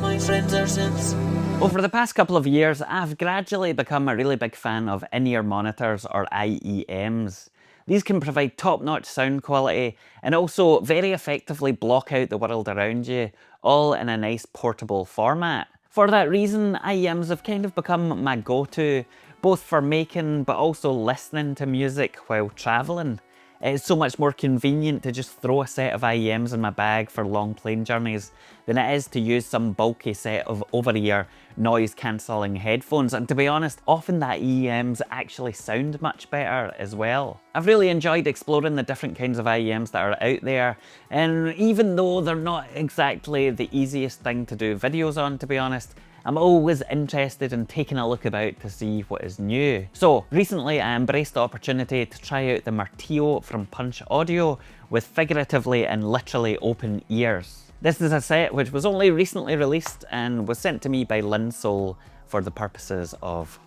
my friends are simps. Over the past couple of years, I've gradually become a really big fan of in-ear monitors, or IEMs. These can provide top-notch sound quality and also very effectively block out the world around you, all in a nice portable format. For that reason, IEMs have kind of become my go-to, both for making but also listening to music while travelling. It's so much more convenient to just throw a set of IEMs in my bag for long plane journeys than it is to use some bulky set of over-ear noise cancelling headphones, and to be honest, often the IEMs actually sound much better as well. I've really enjoyed exploring the different kinds of IEMs that are out there, and even though they're not exactly the easiest thing to do videos on, to be honest, I'm always interested in taking a look about to see what is new. So recently I embraced the opportunity to try out the Martillo from Punch Audio with figuratively and literally open ears. This is a set which was only recently released and was sent to me by Linsole for the purposes of,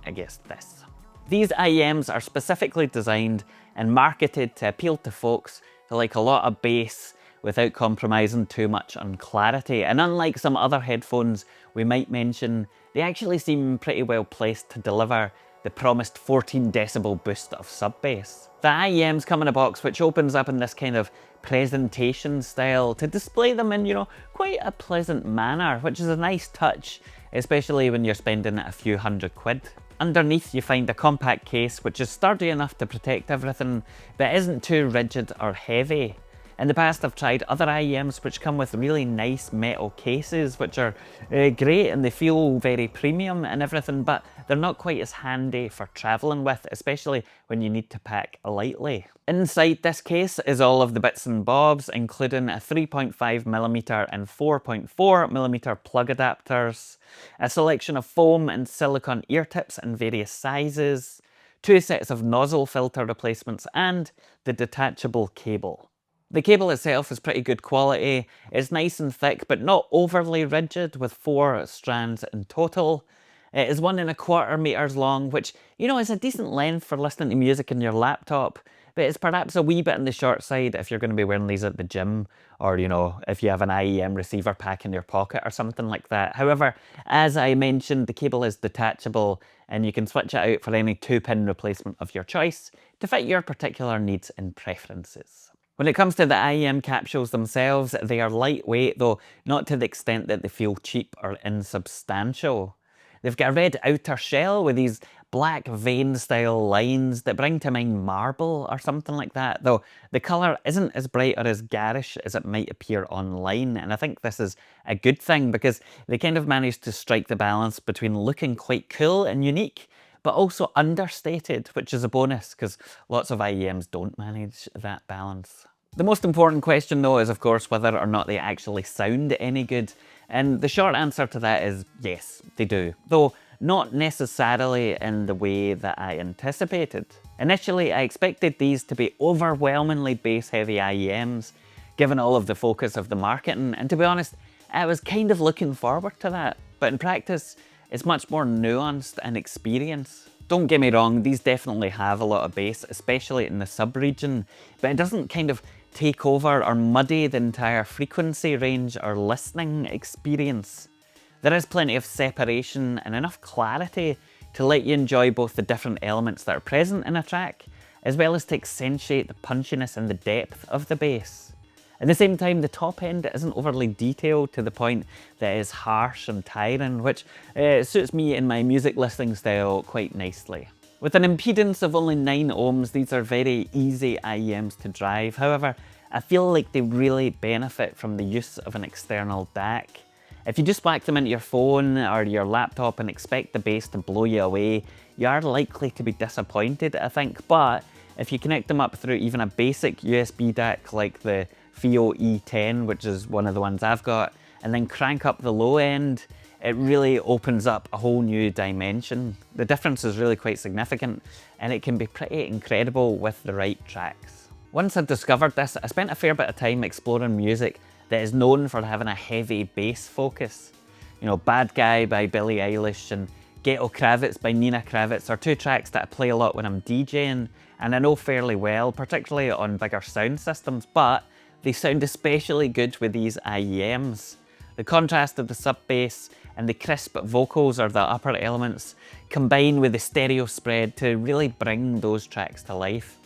I guess, this. These IEMs are specifically designed and marketed to appeal to folks who like a lot of bass without compromising too much on clarity, and unlike some other headphones we might mention, they actually seem pretty well placed to deliver the promised 14 decibel boost of sub-bass. The IEMs come in a box which opens up in this kind of presentation style to display them in, quite a pleasant manner, which is a nice touch, especially when you're spending a few £100. Underneath you find a compact case which is sturdy enough to protect everything, but isn't too rigid or heavy. In the past I've tried other IEMs which come with really nice metal cases which are great and they feel very premium and everything, but they're not quite as handy for travelling with, especially when you need to pack lightly. Inside this case is all of the bits and bobs, including a 3.5mm and 4.4mm plug adapters, a selection of foam and silicone ear tips in various sizes, 2 sets of nozzle filter replacements, and the detachable cable. The cable itself is pretty good quality. It's nice and thick but not overly rigid, with 4 strands in total. It is 1.25 meters long, which is a decent length for listening to music in your laptop, but it's perhaps a wee bit on the short side if you're going to be wearing these at the gym, or if you have an IEM receiver pack in your pocket or something like that. However, as I mentioned, the cable is detachable and you can switch it out for any 2-pin replacement of your choice to fit your particular needs and preferences. When it comes to the IEM capsules themselves, they are lightweight, though not to the extent that they feel cheap or insubstantial. They've got a red outer shell with these black vein-style lines that bring to mind marble or something like that, though the colour isn't as bright or as garish as it might appear online, and I think this is a good thing because they kind of managed to strike the balance between looking quite cool and unique, but also understated, which is a bonus because lots of IEMs don't manage that balance. The most important question though is of course whether or not they actually sound any good, and the short answer to that is yes, they do, though not necessarily in the way that I anticipated. Initially I expected these to be overwhelmingly bass heavy IEMs, given all of the focus of the marketing, and to be honest, I was kind of looking forward to that, but in practice it's much more nuanced and experienced. Don't get me wrong, these definitely have a lot of bass, especially in the sub-region, but it doesn't kind of take over or muddy the entire frequency range or listening experience. There is plenty of separation and enough clarity to let you enjoy both the different elements that are present in a track, as well as to accentuate the punchiness and the depth of the bass. At the same time, the top end isn't overly detailed to the point that it is harsh and tiring, which suits me in my music listening style quite nicely. With an impedance of only 9 ohms, these are very easy IEMs to drive. However, I feel like they really benefit from the use of an external DAC. If you just whack them into your phone or your laptop and expect the bass to blow you away, you are likely to be disappointed, I think, but if you connect them up through even a basic USB DAC like the FIO E10, which is one of the ones I've got, and then crank up the low end, it really opens up a whole new dimension. The difference is really quite significant, and it can be pretty incredible with the right tracks. Once I discovered this, I spent a fair bit of time exploring music that is known for having a heavy bass focus. Bad Guy by Billie Eilish and Ghetto Kravitz by Nina Kravitz are 2 tracks that I play a lot when I'm DJing, and I know fairly well, particularly on bigger sound systems, but they sound especially good with these IEMs. The contrast of the sub bass and the crisp vocals, or the upper elements, combine with the stereo spread to really bring those tracks to life,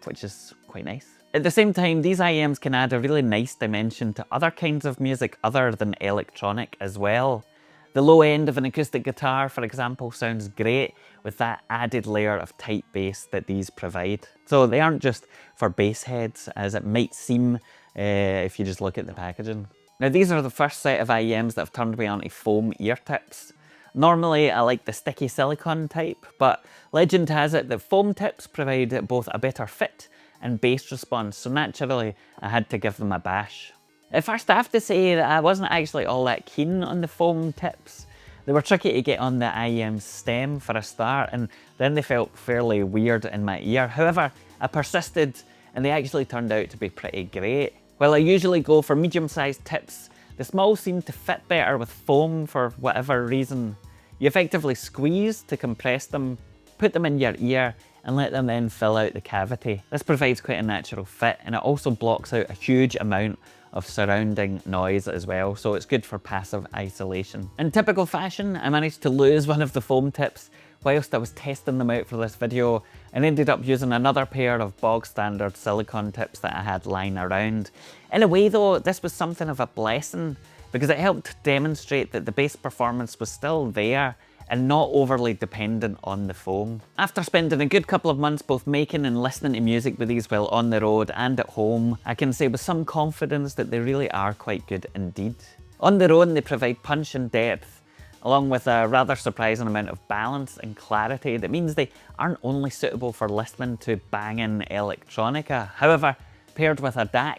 which is quite nice. At the same time, these IEMs can add a really nice dimension to other kinds of music other than electronic as well. The low end of an acoustic guitar, for example, sounds great with that added layer of tight bass that these provide. So they aren't just for bass heads, as it might seem if you just look at the packaging. Now, these are the first set of IEMs that have turned me onto foam ear tips. Normally, I like the sticky silicone type, but legend has it that foam tips provide both a better fit and bass response, so naturally I had to give them a bash. At first, I have to say that I wasn't actually all that keen on the foam tips. They were tricky to get on the IEM stem for a start, and then they felt fairly weird in my ear. However, I persisted and they actually turned out to be pretty great. While I usually go for medium-sized tips, the smalls seem to fit better with foam for whatever reason. You effectively squeeze to compress them, put them in your ear, and let them then fill out the cavity. This provides quite a natural fit, and it also blocks out a huge amount of surrounding noise as well, so it's good for passive isolation. In typical fashion, I managed to lose one of the foam tips whilst I was testing them out for this video, and ended up using another pair of bog standard silicone tips that I had lying around. In a way though, this was something of a blessing, because it helped demonstrate that the bass performance was still there and not overly dependent on the foam. After spending a good couple of months both making and listening to music with these while on the road and at home, I can say with some confidence that they really are quite good indeed. On their own, they provide punch and depth, along with a rather surprising amount of balance and clarity that means they aren't only suitable for listening to banging electronica. However, paired with a DAC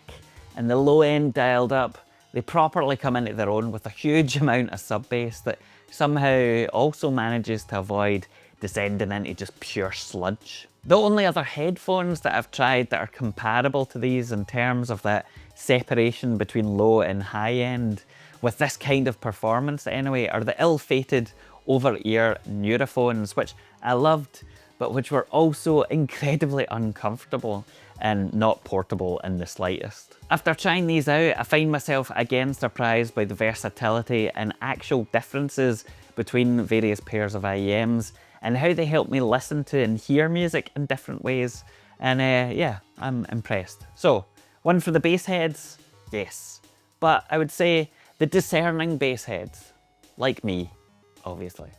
and the low end dialed up, they properly come into their own with a huge amount of sub bass that somehow also manages to avoid descending into just pure sludge. The only other headphones that I've tried that are comparable to these in terms of that separation between low and high end with this kind of performance anyway are the ill-fated over-ear Neurophones, which I loved, but which were also incredibly uncomfortable and not portable in the slightest. After trying these out, I find myself again surprised by the versatility and actual differences between various pairs of IEMs and how they help me listen to and hear music in different ways. And yeah, I'm impressed. So, one for the bass heads? Yes. But I would say the discerning bass heads, like me, obviously.